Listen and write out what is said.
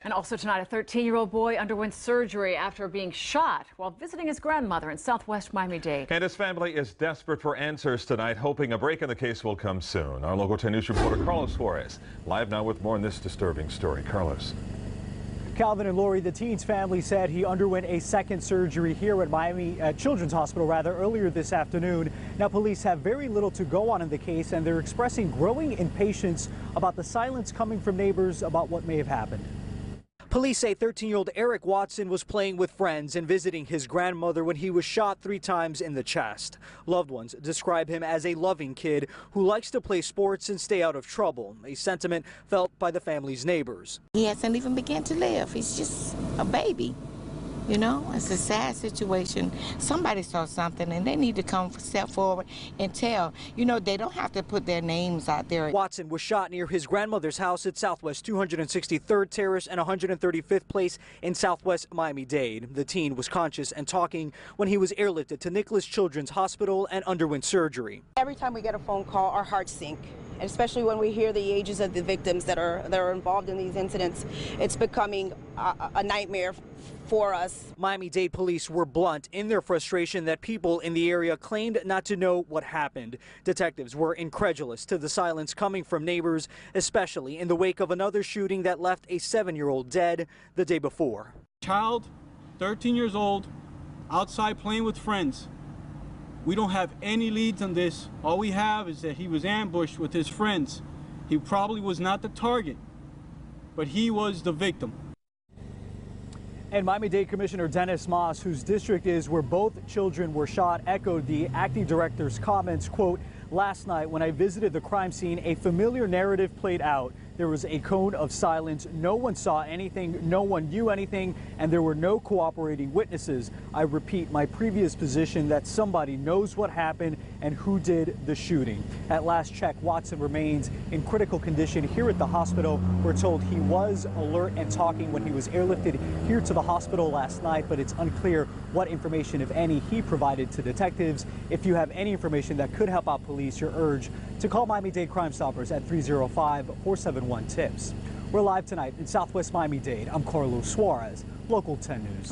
And also tonight, a 13-year-old boy underwent surgery after being shot while visiting his grandmother in southwest Miami-Dade. And his family is desperate for answers tonight, hoping a break in the case will come soon. Our Local 10 News reporter Carlos Suarez live now with more on this disturbing story. Carlos. Calvin and Lori, the teen's family said he underwent a second surgery here at Miami Children's Hospital earlier this afternoon. Now, police have very little to go on in the case, and they're expressing growing impatience about the silence coming from neighbors about what may have happened. Police say 13-year-old Eric Watson was playing with friends and visiting his grandmother when he was shot 3 times in the chest. Loved ones describe him as a loving kid who likes to play sports and stay out of trouble, a sentiment felt by the family's neighbors. He hasn't even begun to live. He's just a baby. You know, it's a sad situation. Somebody saw something and they need to come step forward and tell. You know, they don't have to put their names out there. Watson was shot near his grandmother's house at Southwest 263rd Terrace and 135th Place in southwest Miami-Dade. The teen was conscious and talking when he was airlifted to Nicholas Children's Hospital and underwent surgery. Every time we get a phone call, our hearts sink. And especially when we hear the ages of the victims that are involved in these incidents, it's becoming a nightmare for us. Miami-Dade police were blunt in their frustration that people in the area claimed not to know what happened. Detectives were incredulous to the silence coming from neighbors, especially in the wake of another shooting that left a 7-year-old dead the day before. Child, 13 years old, outside playing with friends. We don't have any leads on this. All we have is that he was ambushed with his friends. He probably was not the target, but he was the victim. And Miami-Dade Commissioner Dennis Moss, whose district is where both children were shot, echoed the acting director's comments, quote, "Last night when I visited the crime scene, a familiar narrative played out. There was a cone of silence. No one saw anything, no one knew anything, and there were no cooperating witnesses. I repeat my previous position that somebody knows what happened and who did the shooting." At last check, Watson remains in critical condition here at the hospital. We're told he was alert and talking when he was airlifted here to the hospital last night, but it's unclear what information, if any, he provided to detectives. If you have any information that could help out police, you're urged to call Miami-Dade Crime Stoppers at 305-471-TIPS. We're live tonight in southwest Miami-Dade. I'm Carlos Suarez, Local 10 News.